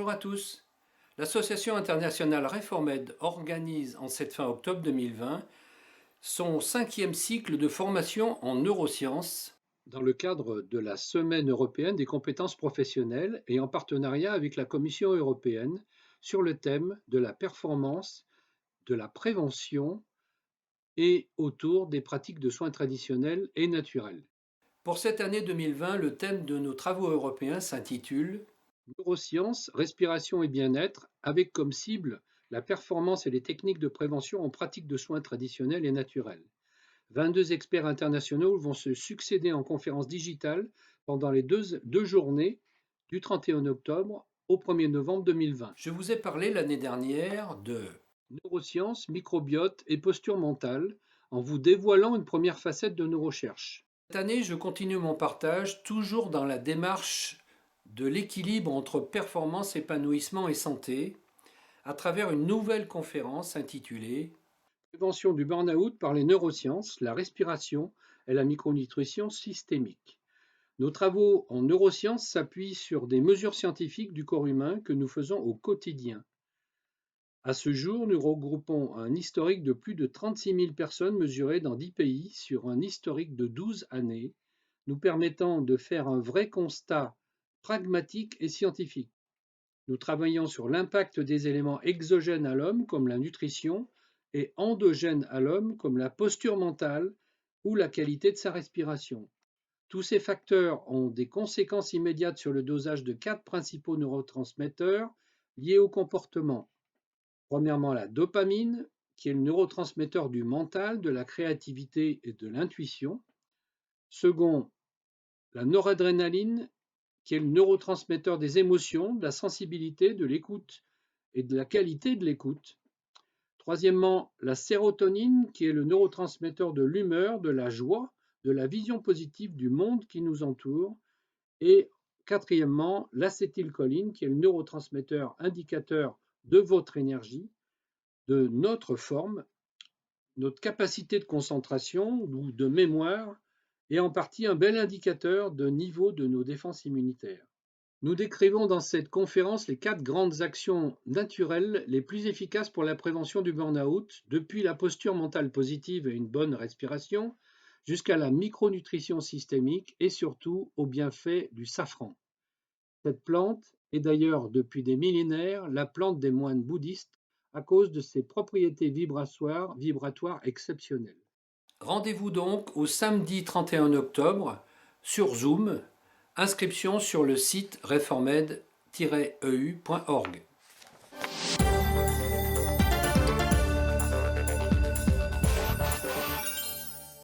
Bonjour à tous. L'Association internationale Reformed organise en cette fin octobre 2020 son 5e cycle de formation en neurosciences dans le cadre de la Semaine européenne des compétences professionnelles et en partenariat avec la Commission européenne sur le thème de la performance, de la prévention et autour des pratiques de soins traditionnels et naturels. Pour cette année 2020, le thème de nos travaux européens s'intitule Neurosciences, respiration et bien-être, avec comme cible la performance et les techniques de prévention en pratique de soins traditionnels et naturels. 22 experts internationaux vont se succéder en conférence digitale pendant les deux journées du 31 octobre au 1er novembre 2020. Je vous ai parlé l'année dernière de neurosciences, microbiote et posture mentale en vous dévoilant une première facette de nos recherches. Cette année, je continue mon partage toujours dans la démarche de l'équilibre entre performance, épanouissement et santé à travers une nouvelle conférence intitulée Prévention du burn-out par les neurosciences, la respiration et la micronutrition systémique. Nos travaux en neurosciences s'appuient sur des mesures scientifiques du corps humain que nous faisons au quotidien. À ce jour, nous regroupons un historique de plus de 36 000 personnes mesurées dans 10 pays sur un historique de 12 années, nous permettant de faire un vrai constat pragmatique et scientifique. Nous travaillons sur l'impact des éléments exogènes à l'homme comme la nutrition et endogènes à l'homme comme la posture mentale ou la qualité de sa respiration. Tous ces facteurs ont des conséquences immédiates sur le dosage de 4 principaux neurotransmetteurs liés au comportement. Premièrement, la dopamine, qui est le neurotransmetteur du mental, de la créativité et de l'intuition. Second, la noradrénaline, qui est le neurotransmetteur des émotions, de la sensibilité, de l'écoute et de la qualité de l'écoute. Troisièmement, la sérotonine, qui est le neurotransmetteur de l'humeur, de la joie, de la vision positive du monde qui nous entoure. Et quatrièmement, l'acétylcholine, qui est le neurotransmetteur indicateur de votre énergie, de notre forme, notre capacité de concentration ou de mémoire, et en partie un bel indicateur de niveau de nos défenses immunitaires. Nous décrivons dans cette conférence les 4 grandes actions naturelles les plus efficaces pour la prévention du burn-out, depuis la posture mentale positive et une bonne respiration, jusqu'à la micronutrition systémique et surtout aux bienfaits du safran. Cette plante est d'ailleurs depuis des millénaires la plante des moines bouddhistes à cause de ses propriétés vibratoires exceptionnelles. Rendez-vous donc au samedi 31 octobre sur Zoom. Inscription sur le site reformed-eu.org.